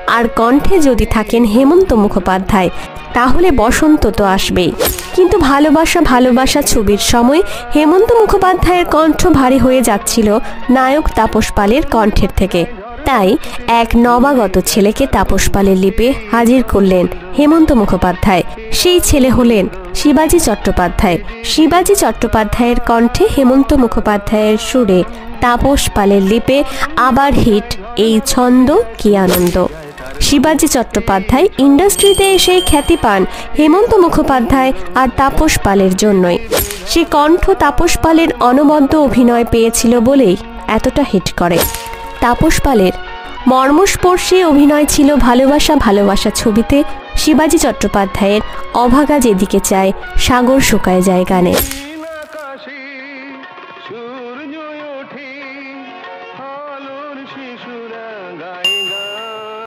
আর কণ্ঠে যদি থাকেন হেমন্ত মুখোপাধ্যায় তাহলে বসন্ত তো আসবেই। কিন্তু ভালোবাসা ভালোবাসা ছবির সময় হেমন্ত মুখোপাধ্যায়ের কণ্ঠ ভারী হয়ে যাচ্ছিল নায়ক তাপস পালের কণ্ঠের থেকে। তাই এক নবাগত ছেলেকে তাপস পালের লিপে হাজির করলেন হেমন্ত মুখোপাধ্যায়। সেই ছেলে হলেন শিবাজি চট্টোপাধ্যায়। শিবাজি চট্টোপাধ্যায়ের কণ্ঠে হেমন্ত মুখোপাধ্যায়ের সুরে তাপস পালের লিপে আবার হিট এই ছন্দ কি আনন্দ। শিবাজি চট্টোপাধ্যায় ইন্ডাস্ট্রিতে এসে খ্যাতি পান হেমন্ত মুখোপাধ্যায় আর তাপস পালের জন্যই। সে কণ্ঠ তাপস পালের অনবদ্য অভিনয় পেয়েছিল বলেই এতটা হিট করে। তাপস পালের মর্মস্পর্শী অভিনয় ছিল ভালোবাসা ভালোবাসা ছবিতে। শিবাজি চট্টোপাধ্যায়ের অভাগা যেদিকে চায় সাগর শুকায় যায় গানে।